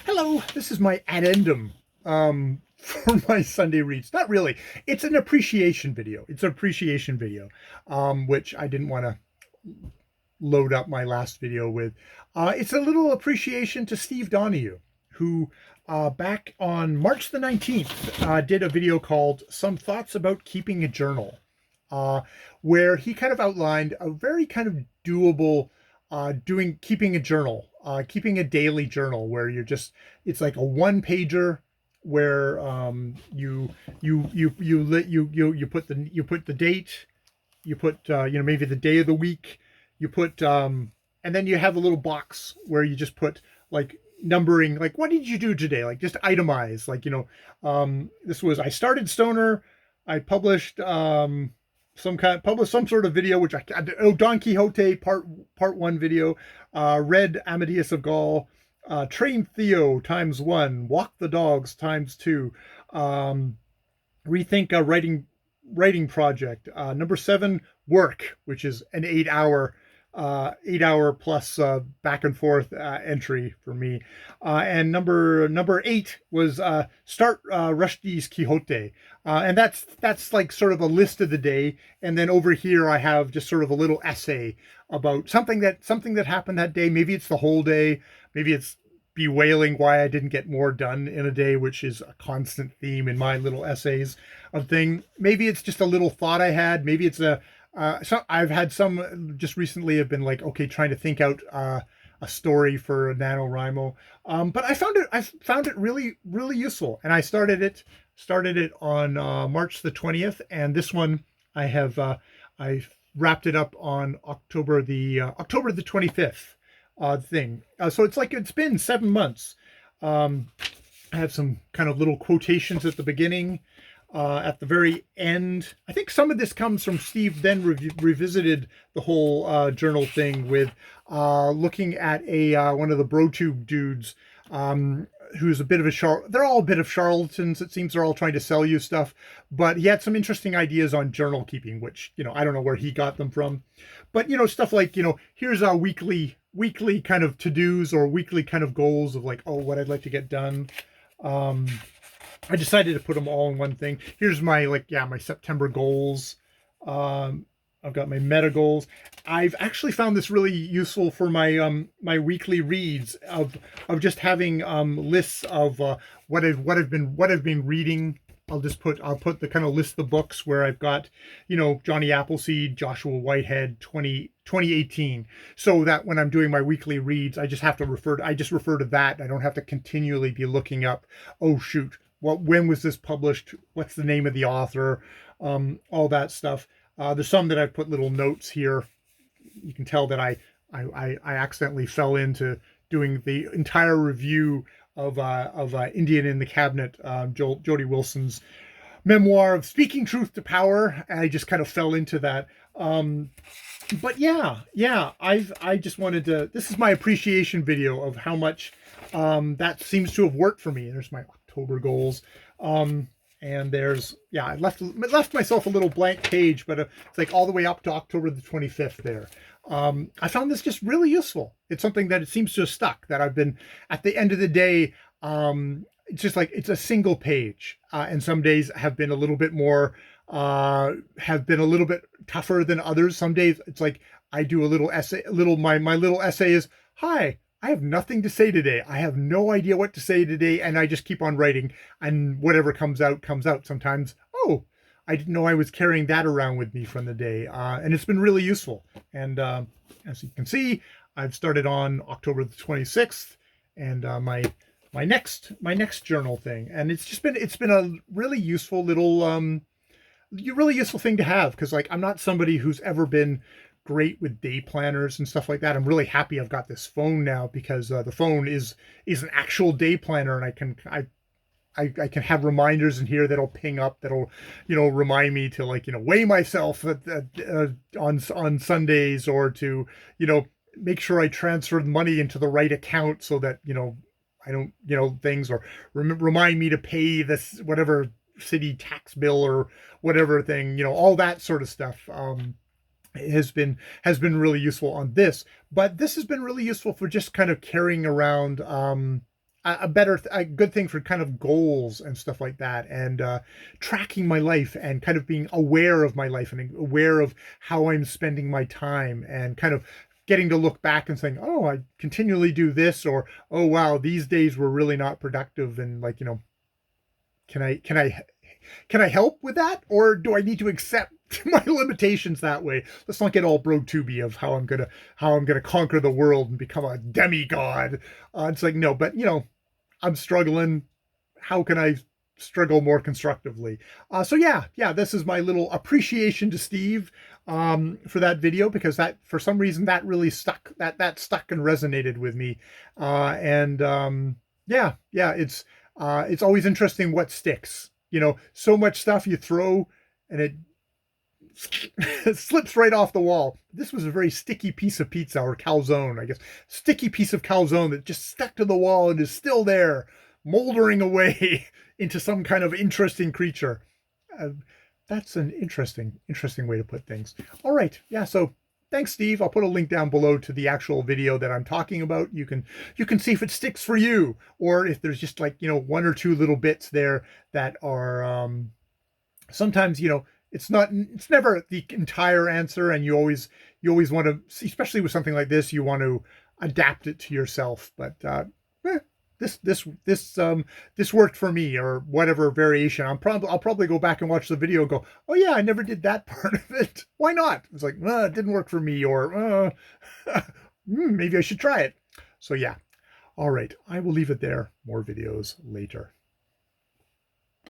Hello, this is my addendum for my Sunday reads. Not really. It's an appreciation video. It's an appreciation video, which I didn't want to load up my last video with. It's a little appreciation to Steve Donoghue, who back on March the 19th did a video called Some Thoughts About Keeping a Journal, uh, where he kind of outlined a very kind of doable keeping a journal, keeping a daily journal where it's like a one pager where you put the date, you put maybe the day of the week, you put and then you have a little box where you just put like numbering, like what did you do today, like just itemize, like this was, I started Stoner, I published published some sort of video, which Don Quixote part one video, read Amadeus of Gaul, train Theo times one, walk the dogs times two, rethink a writing project, number seven, work, which is an 8 hour plus back and forth entry for me, and number eight was start Rushdie's Quixote, and that's like sort of a list of the day. And then over here I have just sort of a little essay about something that happened that day. Maybe it's the whole day, maybe it's bewailing why I didn't get more done in a day, which is a constant theme in my little essays of thing. Maybe it's just a little thought I had. Maybe it's so I've had some just recently have been like, okay, trying to think out a story for NaNoWriMo. But I found it really, really useful. And I started it on March the 20th. And this one I wrapped it up on October the 25th thing. So it's been 7 months. I have some kind of little quotations at the beginning. At the very end, I think some of this comes from Steve then revisited the whole journal thing with looking at one of the BroTube dudes, who's a bit of they're all a bit of charlatans. It seems they're all trying to sell you stuff, but he had some interesting ideas on journal keeping, which, I don't know where he got them from, but, stuff like, here's our weekly kind of to-dos or weekly kind of goals of like, oh, what I'd like to get done. I decided to put them all in one thing. Here's my my September goals. I've got my meta goals. I've actually found this really useful for my weekly reads of just having lists of what I've been reading. I'll put the kind of list of books where I've got, Johnny Appleseed, Joshua Whitehead, 2018, so that when I'm doing my weekly reads, I just refer to that. I don't have to continually be looking up, oh shoot, when was this published? What's the name of the author? All that stuff. There's some that I've put little notes here. You can tell that I accidentally fell into doing the entire review of Indian in the Cabinet, Jody Wilson's memoir of Speaking Truth to Power. And I just kind of fell into that. But yeah, I just wanted to. This is my appreciation video of how much that seems to have worked for me. And there's my October goals. And there's, I left myself a little blank page, but it's like all the way up to October the 25th there. I found this just really useful. It's something that it seems to have stuck, that I've been, at the end of the day, it's just like, it's a single page. And some days have been a little bit more, have been a little bit tougher than others. Some days it's like, I do a little essay, my little essay is, hi, I have nothing to say today. I have no idea what to say today. And I just keep on writing, and whatever comes out, comes out. Sometimes, oh, I didn't know I was carrying that around with me from the day. And it's been really useful. And as you can see, I've started on October the 26th, and my next journal thing. And it's been a really useful really useful thing to have. Cause like, I'm not somebody who's ever been great with day planners and stuff like that. I'm really happy I've got this phone now, because the phone is an actual day planner, and I can have reminders in here that'll ping up, that'll remind me to weigh myself on Sundays, or to make sure I transfer the money into the right account, so that I don't things, or remind me to pay this whatever city tax bill or whatever thing, all that sort of stuff. Has been really useful on this. But this has been really useful for just kind of carrying around a good thing for kind of goals and stuff like that, and tracking my life and kind of being aware of my life and aware of how I'm spending my time, and kind of getting to look back and saying, oh, I continually do this, or oh wow, these days were really not productive, and like, can I can I can I help with that, or do I need to accept my limitations that way? Let's not get all bro tubey of how I'm gonna conquer the world and become a demigod. It's like, no, but I'm struggling. How can I struggle more constructively? So yeah, this is my little appreciation to Steve for that video, because that, for some reason, that really stuck. That stuck and resonated with me. And yeah, it's always interesting what sticks. So much stuff you throw and it slips right off the wall. This was a very sticky piece of pizza, or calzone, I guess. Sticky piece of calzone that just stuck to the wall and is still there, moldering away into some kind of interesting creature. Uh, that's an interesting way to put things. All right. Yeah. So thanks, Steve. I'll put a link down below to the actual video that I'm talking about. You can see if it sticks for you, or if there's just like, one or two little bits there that are, sometimes, it's never the entire answer, and you always want to, especially with something like this, you want to adapt it to yourself. But eh, this worked for me, or whatever variation. I'll probably go back and watch the video and go, oh yeah, I never did that part of it. Why not? It's like, it didn't work for me, or maybe I should try it. So yeah. All right, I will leave it there. More videos later.